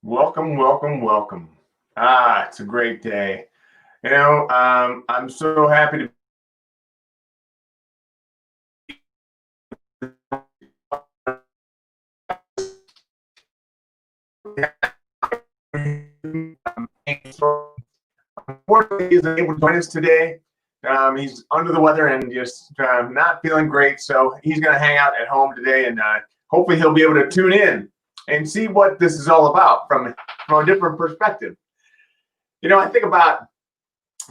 Welcome, welcome, welcome. It's a great day. I'm so happy to be. Unfortunately, he's unable to join us today. He's under the weather and just not feeling great, so he's going to hang out at home today, and hopefully he'll be able to tune in and see what this is all about from a different perspective. I think about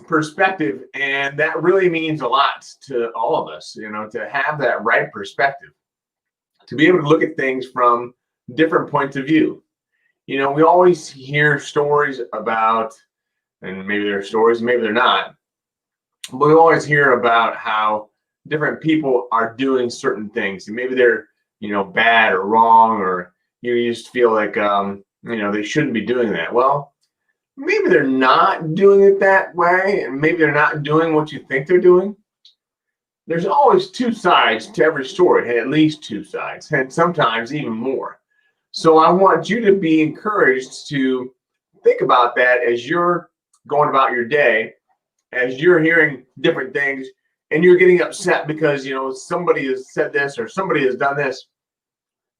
perspective, and that really means a lot to all of us, to have that right perspective, to be able to look at things from different points of view. We always hear stories about, and maybe they're stories, maybe they're not, but we always hear about how different people are doing certain things, and maybe they're, bad or wrong, or you just feel like, they shouldn't be doing that. Well, maybe they're not doing it that way, and maybe they're not doing what you think they're doing. There's always two sides to every story, at least two sides, and sometimes even more. So I want you to be encouraged to think about that as you're going about your day, as you're hearing different things, and you're getting upset because, somebody has said this or somebody has done this.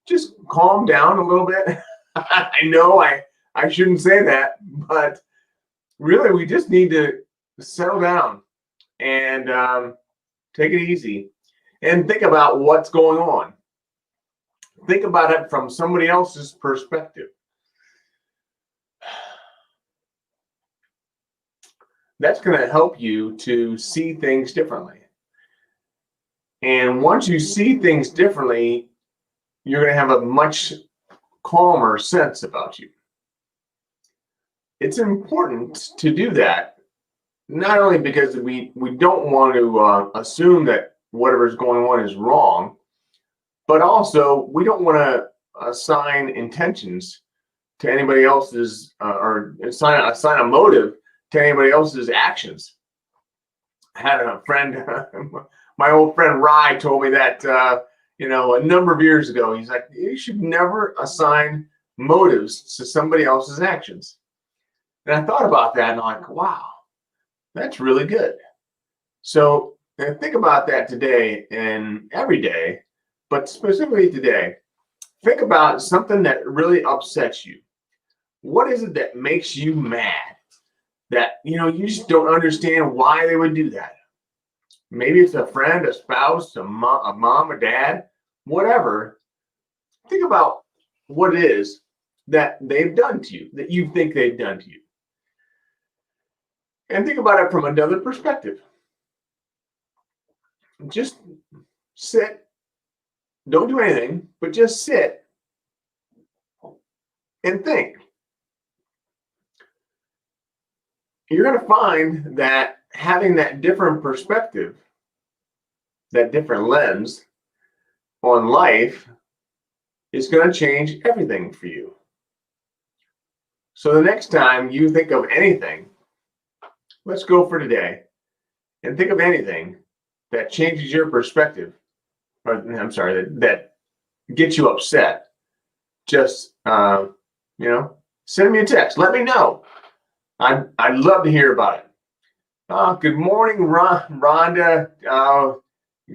Just calm down a little bit. I know I shouldn't say that, but really we just need to settle down and take it easy and think about what's going on. Think about it from somebody else's perspective. That's going to help you to see things differently. And once you see things differently, you're going to have a much calmer sense about you. It's important to do that, not only because we don't want to assume that whatever's going on is wrong, but also we don't want to assign intentions to anybody else's or assign a motive to anybody else's actions. I had a friend, my old friend Rye, told me that a number of years ago. He's like, you should never assign motives to somebody else's actions. And I thought about that, and I'm like, wow, that's really good. So think about that today and every day, but specifically today. Think about something that really upsets you. What is it that makes you mad? That you just don't understand why they would do that. Maybe it's a friend, a spouse, a mom, a dad, whatever. Think about what it is that they've done to you, that you think they've done to you. And think about it from another perspective. Just sit. Don't do anything, but just sit and think. You're going to find that having that different perspective, that different lens on life, is going to change everything for you. So the next time you think of anything, let's go for today, and think of anything that changes your perspective, or I'm sorry, that gets you upset. Just send me a text. Let me know. I'd love to hear about it. Good morning, Rhonda.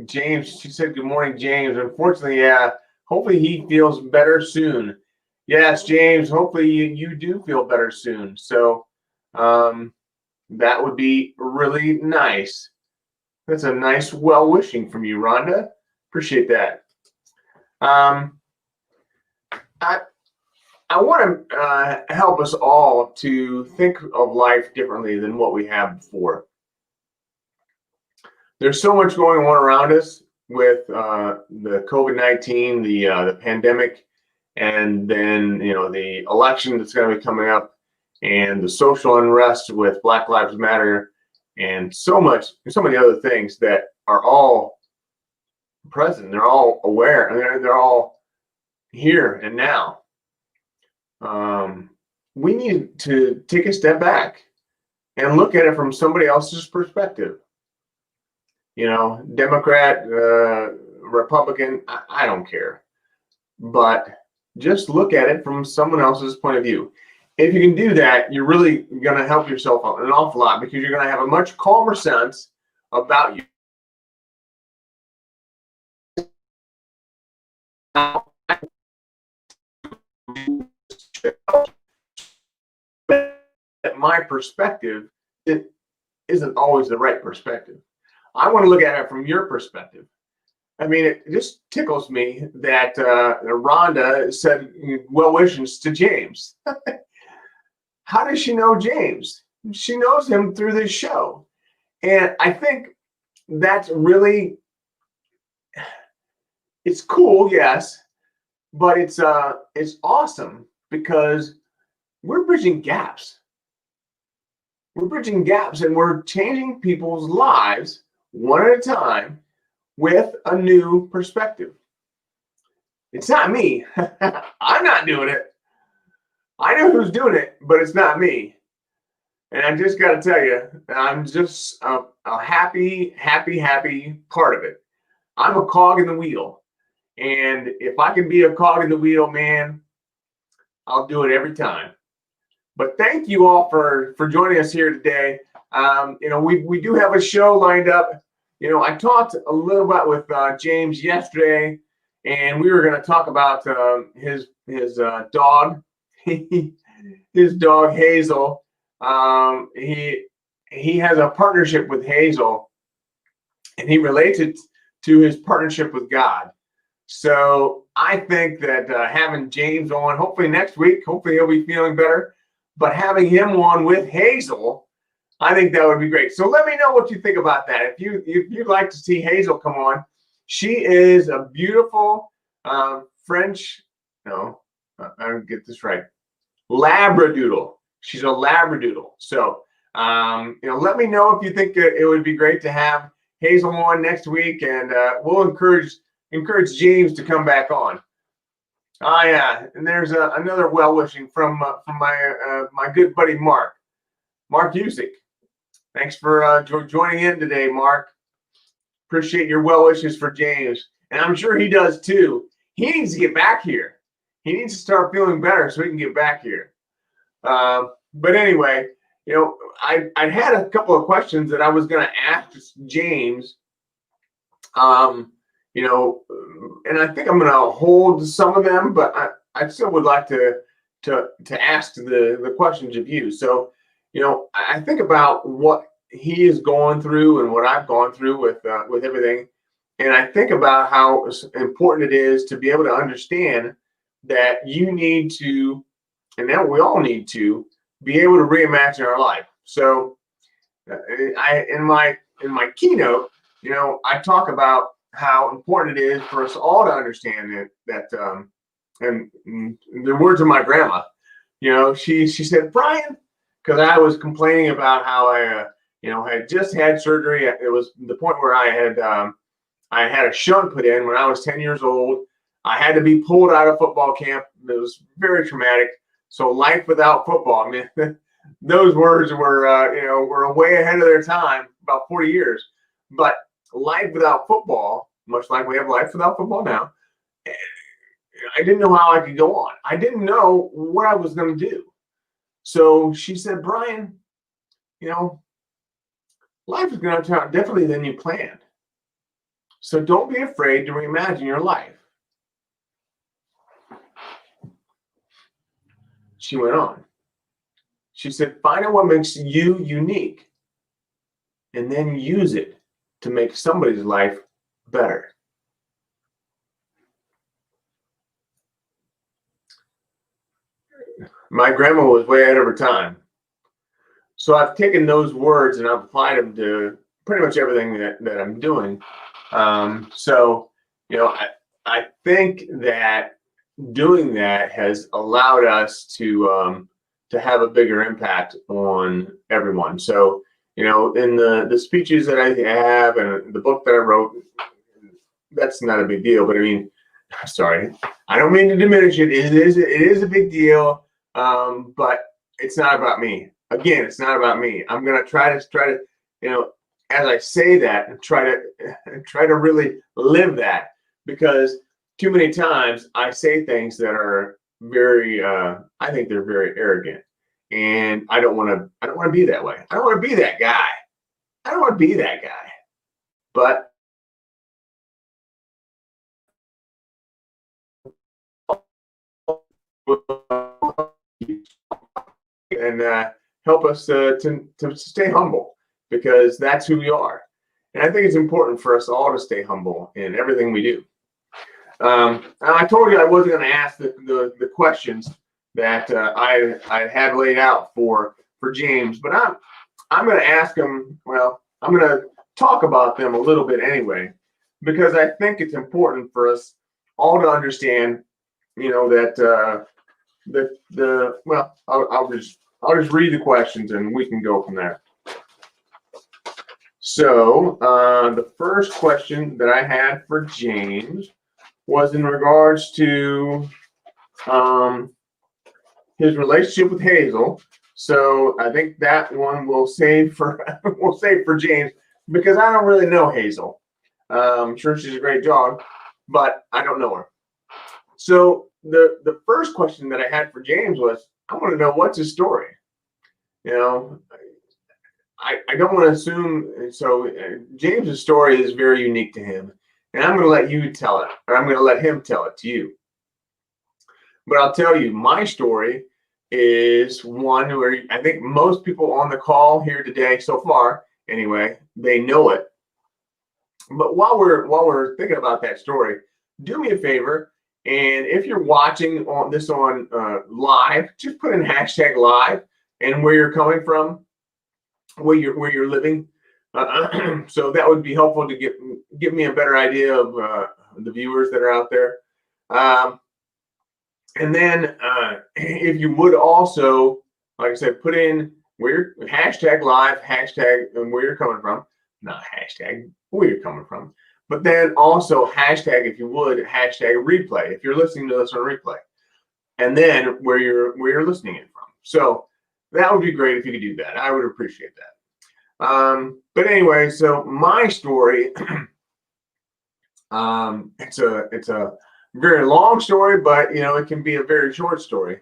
James, she said good morning, James. Unfortunately, yeah, hopefully he feels better soon. Yes, James, hopefully you do feel better soon. So that would be really nice. That's a nice well-wishing from you, Rhonda. Appreciate that. I want to help us all to think of life differently than what we have before. There's so much going on around us with the COVID-19, the pandemic, and then the election that's going to be coming up, and the social unrest with Black Lives Matter, and so many other things that are all present. They're all aware, and they're all here and now. We need to take a step back and look at it from somebody else's perspective. Democrat, Republican, I don't care. But just look at it from someone else's point of view. If you can do that, you're really going to help yourself an awful lot, because you're going to have a much calmer sense about you. My perspective, it isn't always the right perspective. I want to look at it from your perspective. I mean, it just tickles me that Rhonda said well wishes to James. How does she know James? She knows him through this show. And I think that's really, it's cool, yes, but it's awesome, because we're bridging gaps. We're bridging gaps, and we're changing people's lives one at a time with a new perspective. It's not me. I'm not doing it. I know who's doing it, but it's not me. And I just got to tell you, I'm just a happy part of it. I'm a cog in the wheel. And if I can be a cog in the wheel, man, I'll do it every time. But thank you all for joining us here today. We do have a show lined up. I talked a little bit with James yesterday, and we were going to talk about his dog, his dog Hazel. He has a partnership with Hazel, and he relates it to his partnership with God. So I think that having James on, hopefully next week, hopefully he'll be feeling better. But having him on with Hazel, I think that would be great. So let me know what you think about that. If you'd like to see Hazel come on, she is a beautiful French. No, I don't get this right. Labradoodle. She's a Labradoodle. So let me know if you think it would be great to have Hazel on next week, and we'll encourage James to come back on. Oh yeah, and there's another well wishing from my good buddy Mark Usick. Thanks for joining in today, Mark. Appreciate your well wishes for James, and I'm sure he does too. He needs to get back here. He needs to start feeling better so he can get back here. But anyway, I had a couple of questions that I was going to ask James. And I think I'm going to hold some of them, but I still would like to ask the questions of you. So, I think about what he is going through and what I've gone through with everything, and I think about how important it is to be able to understand that you need to, and that we all need to, be able to reimagine our life. So, in my keynote, I talk about how important it is for us all to understand that and the words of my grandma, she said, Brian, because I was complaining about how I had just had surgery. It was the point where I had a shunt put in when I was 10 years old. I had to be pulled out of football camp. It was very traumatic. So life without football, I mean, those words were way ahead of their time, about 40 years. But life without football, much like we have life without football now, I didn't know how I could go on. I didn't know what I was going to do. So she said, Brian, life is going to turn out differently than you planned. So don't be afraid to reimagine your life. She went on. She said, find out what makes you unique, and then use it to make somebody's life better. My grandma was way ahead of her time. So I've taken those words and I've applied them to pretty much everything that I'm doing. So, I think that doing that has allowed us to have a bigger impact on everyone. So, in the speeches that I have and the book that I wrote, that's not a big deal. But I mean, sorry, I don't mean to diminish it. It is a big deal, but it's not about me. Again, it's not about me. I'm gonna try to, as I say that, try to really live that, because too many times I say things that are very, I think they're very arrogant. And I don't want to be that way. I don't want to be that guy. I don't want to be that guy. But and help us to stay humble, because that's who we are. And I think it's important for us all to stay humble in everything we do. I told you I wasn't going to ask the questions that I had laid out for James, but I'm going to ask him. Well, I'm going to talk about them a little bit anyway, because I think it's important for us all to understand, that well, I'll just read the questions and we can go from there. So the first question that I had for James was in regards to his relationship with Hazel. So I think that one we'll save for James, because I don't really know Hazel. I'm sure she's a great dog, but I don't know her. So the first question that I had for James was, I want to know, what's his story. I don't want to assume. So James's story is very unique to him, and I'm going to let you tell it, or I'm going to let him tell it to you. But I'll tell you, my story is one where I think most people on the call here today, so far anyway, they know it. But while we're thinking about that story, do me a favor, and if you're watching on live, just put in #live and where you're coming from, where you're living. So that would be helpful to give me a better idea of the viewers that are out there. And then if you would also, like I said, put in where #live, and where you're coming from, not hashtag where you're coming from, but then also hashtag, if you would, #replay if you're listening to this on replay, and then where you're listening in from. So that would be great if you could do that. I would appreciate that. But anyway, so my story, it's a very long story, but it can be a very short story.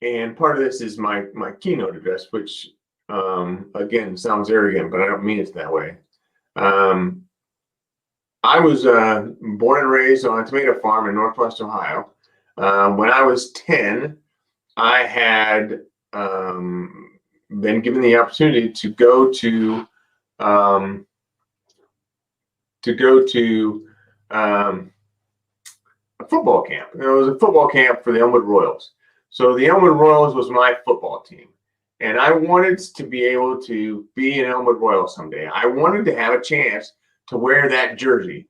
And part of this is my keynote address, which again sounds arrogant, but I don't mean it that way. I was born and raised on a tomato farm in Northwest Ohio. When I was 10, I had been given the opportunity to go to a football camp. It was a football camp for the Elmwood Royals. So the Elmwood Royals was my football team, and I wanted to be able to be an Elmwood Royal someday. I wanted to have a chance to wear that jersey.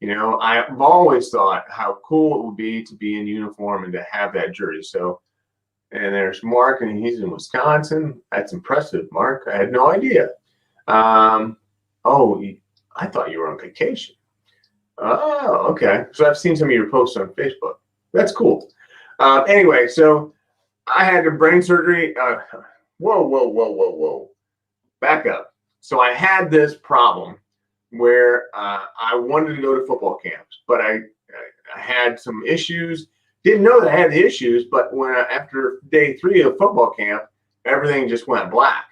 I've always thought how cool it would be to be in uniform and to have that jersey. So, and there's Mark, and he's in Wisconsin. That's impressive, Mark. I had no idea. Oh, I thought you were on vacation. Oh, okay. So I've seen some of your posts on Facebook. That's cool. Anyway, so I had a brain surgery. Whoa. Back up. So I had this problem where I wanted to go to football camps, but I had some issues. Didn't know that I had the issues, but after day 3 of football camp, everything just went black.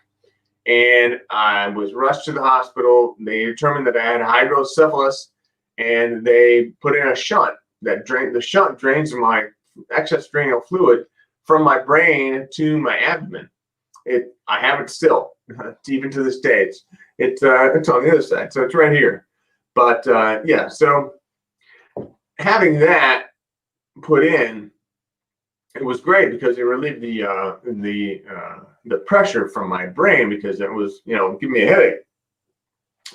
And I was rushed to the hospital. They determined that I had hydrocephalus, and they put in a shunt the shunt drains my excess adrenal fluid from my brain to my abdomen. I have it still, even to this day. It's on the other side, so it's right here. But yeah, so having that put in, it was great because it relieved the pressure from my brain, because it was giving me a headache.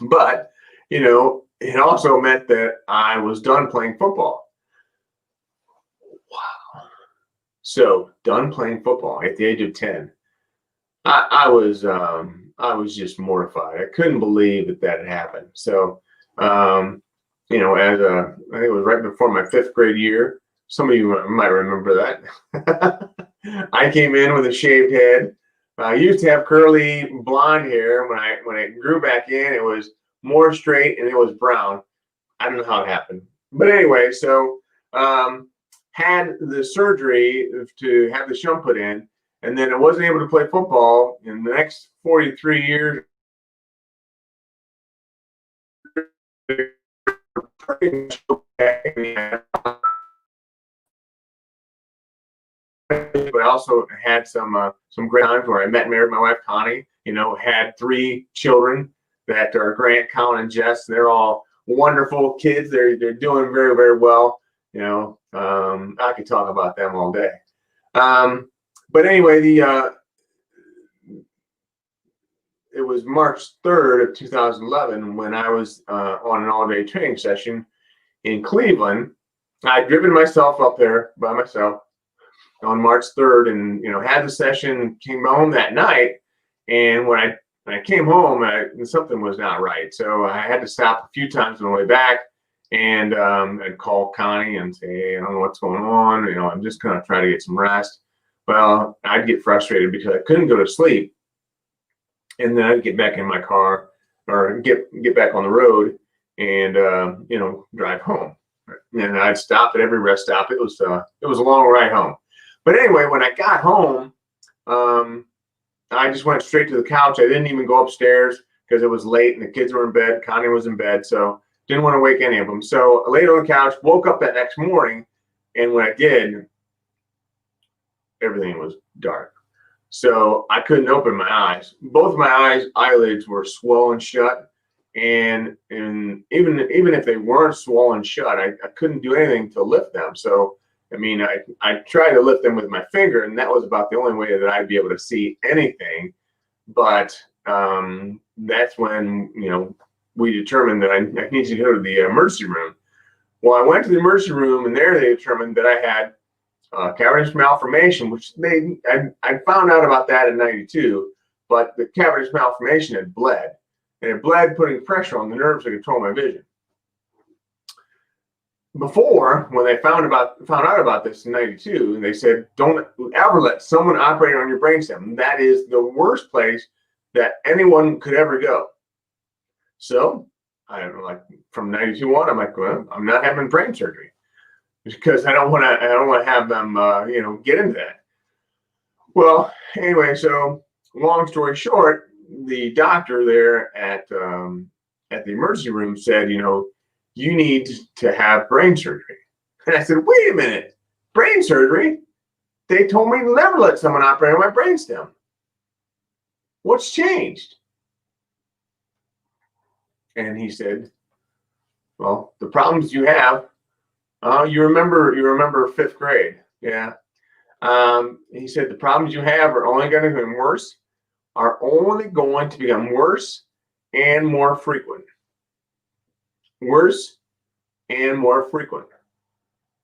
But it also meant that I was done playing football. Wow. So done playing football at the age of 10. I was just mortified. I couldn't believe that had happened. So I think it was right before my 5th grade year. Some of you might remember that. I came in with a shaved head. I used to have curly blonde hair. When I grew back in, it was more straight and it was brown. I don't know how it happened, but anyway, so had the surgery to have the shunt put in, and then I wasn't able to play football in the next 43 years. Pretty much okay. But I also had some great times where I met and married my wife Connie. Had 3 children that are Grant, Colin, and Jess. They're all wonderful kids. They're doing very, very well. I could talk about them all day. But anyway, it was March 3rd of 2011 when I was on an all-day training session in Cleveland. I'd driven myself up there by myself on March 3rd, and had the session. Came home that night, and when I came home, something was not right. So I had to stop a few times on the way back, and I'd call Connie and say, "Hey, I don't know what's going on. I'm just gonna try to get some rest." Well, I'd get frustrated because I couldn't go to sleep, and then I'd get back in my car or get back on the road and drive home. And I'd stop at every rest stop. It was a long ride home. But anyway, when I got home, I just went straight to the couch. I didn't even go upstairs because it was late and the kids were in bed. Connie was in bed, so didn't want to wake any of them. So I laid on the couch, woke up that next morning, and when I did, everything was dark. So I couldn't open my eyes. Both of my eyelids were swollen shut, and even if they weren't swollen shut, I couldn't do anything to lift them. So I tried to lift them with my finger, and that was about the only way that I'd be able to see anything. But that's when we determined that I needed to go to the emergency room. Well, I went to the emergency room, and there they determined that I had cavernous malformation, which I found out about that in '92. But the cavernous malformation had bled, and it bled, putting pressure on the nerves to control my vision. Before, when they found out about this in '92, they said, "Don't ever let someone operate on your brainstem. That is the worst place that anyone could ever go." So I don't know, like from '92 on, I'm like, well, I'm not having brain surgery because I don't want to have them, get into that. Well, anyway, so long story short, the doctor there at the emergency room said, "You need to have brain surgery." And I said, "Wait a minute, brain surgery? They told me to never let someone operate on my brainstem. What's changed?" And he said, "Well, the problems you have, you remember 5th grade, yeah." He said, "The problems you have are only going to become worse, and more frequent. Worse and more frequent."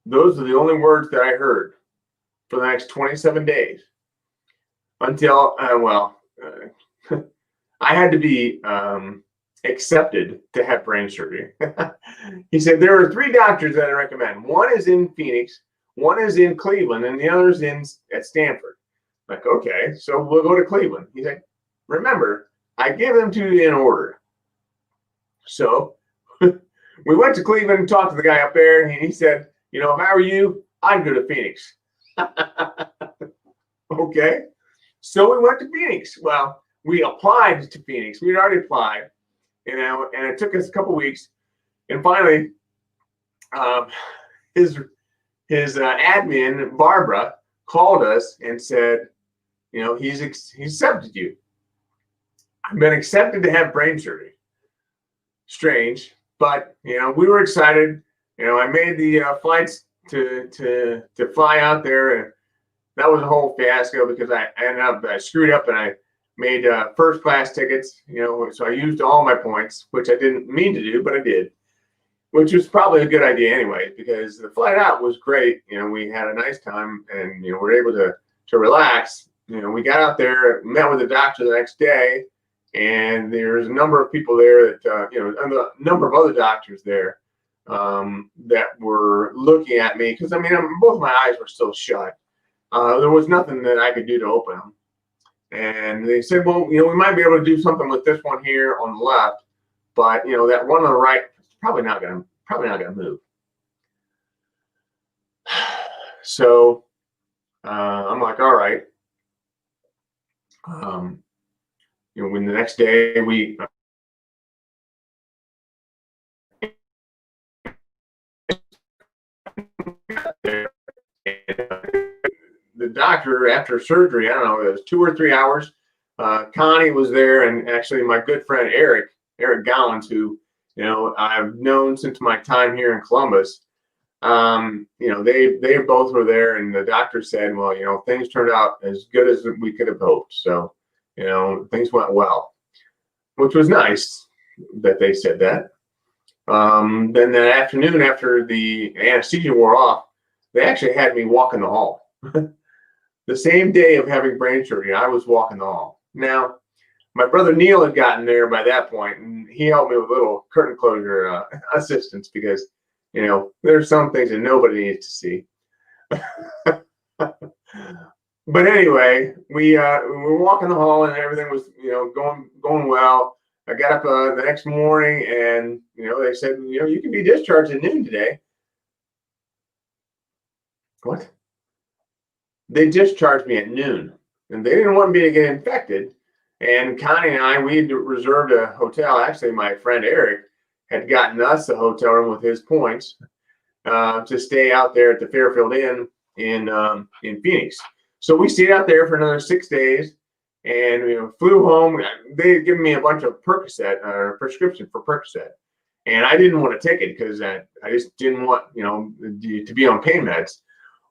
Those are the only words that I heard for the next 27 days until, I had to be accepted to have brain surgery. He said, "There are 3 doctors that I recommend. One is in Phoenix, one is in Cleveland, and the other is at Stanford." I'm like, okay, so we'll go to Cleveland. He's like, "Remember, I gave them to you in order." So we went to Cleveland and talked to the guy up there, and he said, "If I were you, I'd go to Phoenix." Okay. So we went to Phoenix. Well, we applied to Phoenix. We'd already applied, and it took us a couple weeks. And finally, his admin, Barbara, called us and said, he's accepted you. I've been accepted to have brain surgery. Strange, but we were excited. I made the flights to fly out there, and that was a whole fiasco because I screwed up and I made first class tickets. So I used all my points, which I didn't mean to do, but I did, which was probably a good idea anyway because the flight out was great. We had a nice time, and we were able to relax. We got out there, met with the doctor the next day. And there's a number of people there that, and a number of other doctors there that were looking at me because, both my eyes were still shut. There was nothing that I could do to open them. And they said, "Well, we might be able to do something with this one here on the left, but, that one on the right, probably not gonna move." So I'm like, all right. When the next day we the doctor after surgery, I don't know, it was 2 or 3 hours. Connie was there, and actually my good friend Eric Gowans, who I've known since my time here in Columbus. They both were there, and the doctor said, well, things turned out as good as we could have hoped. So, things went well, which was nice that they said that. Then that afternoon, after the anesthesia wore off, they actually had me walk in the hall. The same day of having brain surgery, I was walking the hall. Now, my brother Neil had gotten there by that point, and he helped me with a little curtain closure assistance because, there's some things that nobody needs to see. But anyway, we were walking the hall, and everything was, going well. I got up the next morning, and they said, you can be discharged at noon today. What? They discharged me at noon, and they didn't want me to get infected. And Connie and I, we had reserved a hotel. Actually, my friend Eric had gotten us a hotel room with his points to stay out there at the Fairfield Inn in Phoenix. So we stayed out there for another 6 days, and flew home. They had given me a bunch of Percocet, or prescription for Percocet, and I didn't want to take it because I just didn't want to be on pain meds.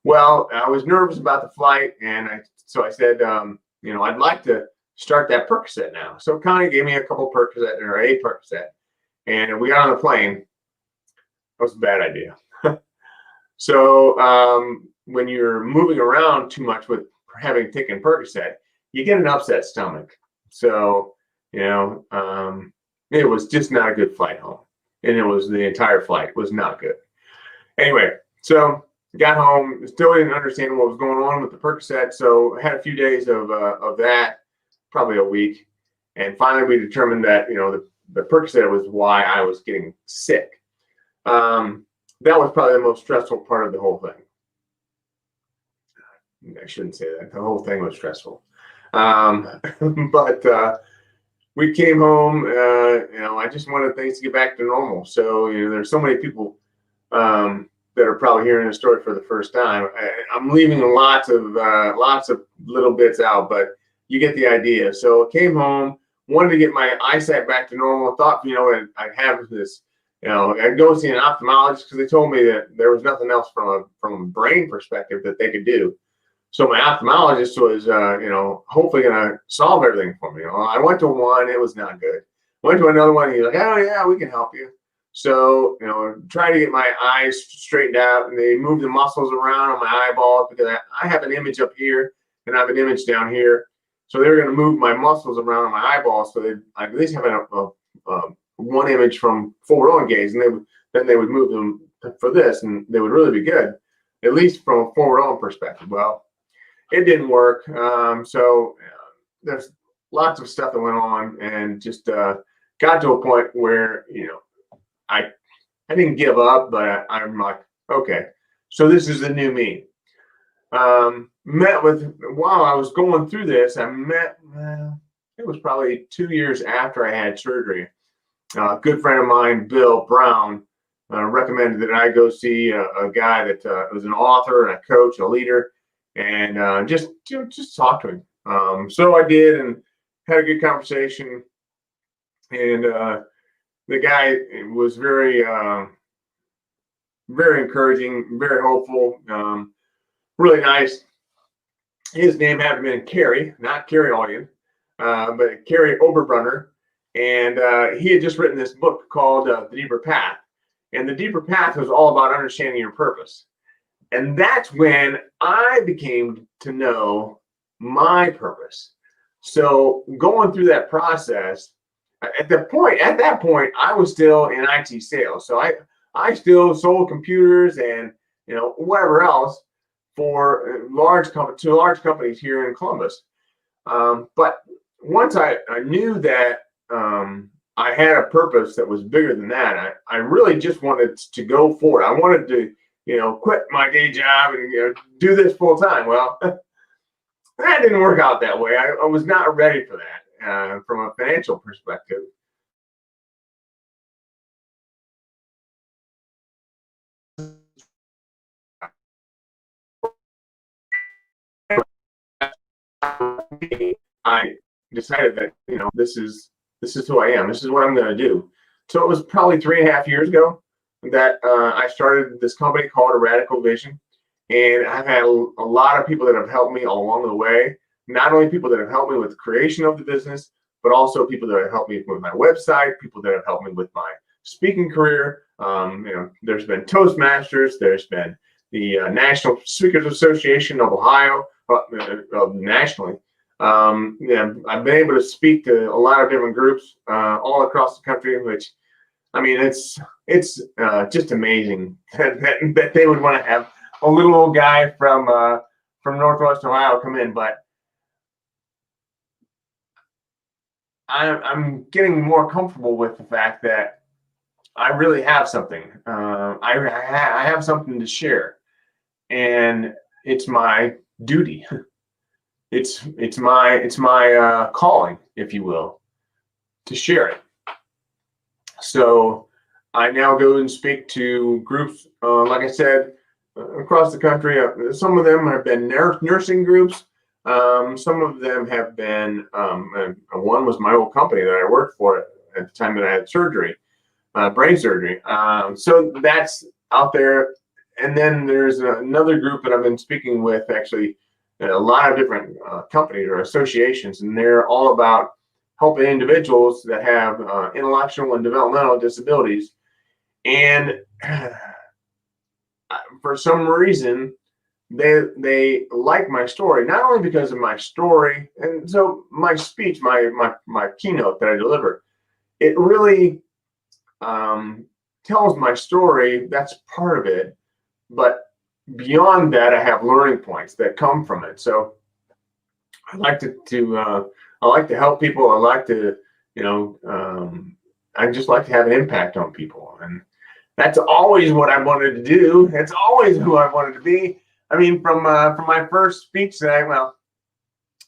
Well, I was nervous about the flight, and so I said, I'd like to start that Percocet now. So Connie gave me a couple Percocet, or a Percocet, and we got on the plane. That was a bad idea. So when you're moving around too much with having taken Percocet, you get an upset stomach. So, it was just not a good flight home. And the entire flight was not good. Anyway, so got home, still didn't understand what was going on with the Percocet. So I had a few days of that, probably a week. And finally we determined that, the Percocet was why I was getting sick. That was probably the most stressful part of the whole thing. I shouldn't say that. The whole thing was stressful. But we came home, I just wanted things to get back to normal. So, there's so many people that are probably hearing the story for the first time. I'm leaving lots of little bits out, but you get the idea. So I came home, wanted to get my eyesight back to normal, thought, I'd have this, I'd go see an ophthalmologist because they told me that there was nothing else from a brain perspective that they could do. So my ophthalmologist was, hopefully going to solve everything for me. I went to one, it was not good. Went to another one, he's like, oh yeah, we can help you. So, try to get my eyes straightened out, and they move the muscles around on my eyeballs because I have an image up here and I have an image down here. So they were going to move my muscles around on my eyeballs so I at least have one image from forward on gaze, and then they would move them for this, and they would really be good, at least from a forward on perspective. Well, it didn't work. So there's lots of stuff that went on, and just got to a point where I didn't give up, but I'm like, okay, so this is the new me. While I was going through this, I met, it was probably 2 years after I had surgery. A good friend of mine, Bill Brown, recommended that I go see a guy that was an author and a coach, a leader, and just talk to him. So I did, and had a good conversation. And the guy was very, very encouraging, very hopeful, really nice. His name had been Kerry, not Kerry Allian, but Kerry Oberbrunner. And he had just written this book called The Deeper Path. And The Deeper Path was all about understanding your purpose. And that's when I became to know my purpose. So going through that process, at that point, I was still in IT sales. So I still sold computers and whatever else for large companies here in Columbus. But once I knew that I had a purpose that was bigger than that, I really just wanted to go forward. I wanted to quit my day job and do this full time. Well, that didn't work out that way. I was not ready for that from a financial perspective. I decided that this is who I am. This is what I'm going to do. So it was probably 3.5 years ago that I started this company called A Radical Vision, and I've had a lot of people that have helped me along the way. Not only people that have helped me with the creation of the business, but also people that have helped me with my website, people that have helped me with my speaking career. There's been Toastmasters, there's been the National Speakers Association of Ohio, nationally. I've been able to speak to a lot of different groups all across the country, which, I mean, it's just amazing that they would want to have a little old guy from Northwest Ohio come in. But I'm getting more comfortable with the fact that I really have something. I have something to share, and it's my duty. It's my calling, if you will, to share it. So I now go and speak to groups, like I said, across the country. Some of them have been nursing groups. Some of them have been, one was my old company that I worked for at the time that I had surgery, brain surgery. So that's out there. And then there's another group that I've been speaking with, actually, a lot of different companies or associations, and they're all about helping individuals that have intellectual and developmental disabilities. And for some reason, they like my story, not only because of my story, and so my speech, my keynote that I deliver, it really tells my story. That's part of it, but beyond that, I have learning points that come from it. So I like I like to help people. I like to, I just like to have an impact on people, and that's always what I wanted to do. That's always who I wanted to be. I mean, from my first speech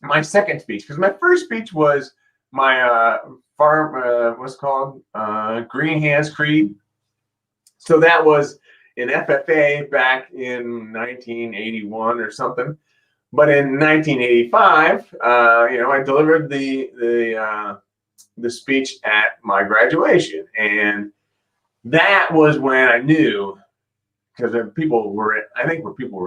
my second speech, because my first speech was my what's called Green Hands Creed. So that was in FFA back in 1981 or something. But in 1985, I delivered the speech at my graduation, and that was when I knew, because people were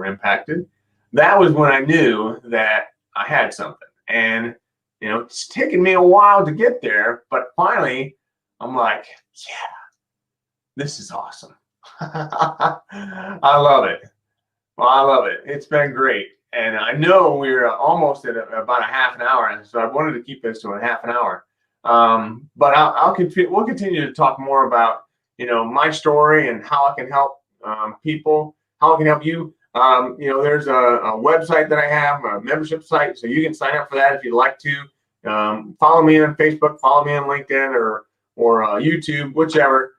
impacted. That was when I knew that I had something, and it's taken me a while to get there, but finally, I'm like, yeah, this is awesome. I love it. Well, I love it. It's been great. And I know we're almost at about a half an hour, so I wanted to keep this to a half an hour. But we'll continue to talk more about, my story and how I can help people, how I can help you. There's a website that I have, a membership site, so you can sign up for that if you'd like to. Follow me on Facebook, follow me on LinkedIn or YouTube, whichever.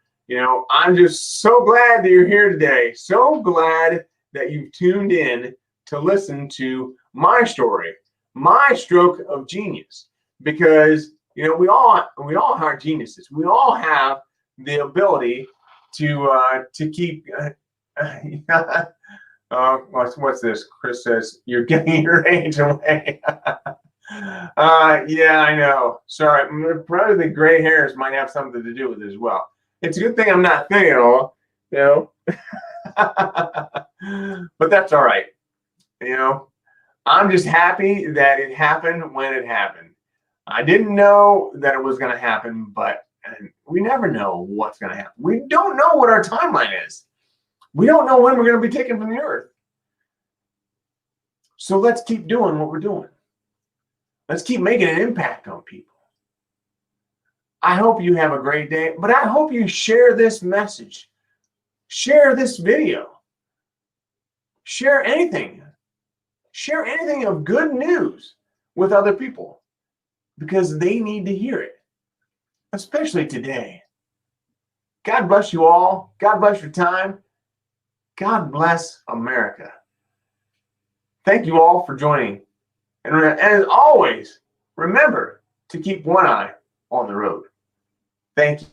I'm just so glad that you're here today. So glad that you've tuned in to listen to my story, my stroke of genius, because we all are geniuses. We all have the ability to keep. What's this? Chris says you're getting your age away. Yeah, I know. Sorry, probably the gray hairs might have something to do with it as well. It's a good thing I'm not thin at all, but that's all right. I'm just happy that it happened when it happened. I didn't know that it was going to happen, but we never know what's going to happen. We don't know what our timeline is. We don't know when we're going to be taken from the earth. So let's keep doing what we're doing. Let's keep making an impact on people. I hope you have a great day, but I hope you share this message. Share this video. Share anything. Share anything of good news with other people, because they need to hear it, especially today. God bless you all. God bless your time. God bless America. Thank you all for joining. And as always, remember to keep one eye on the road. Thank you.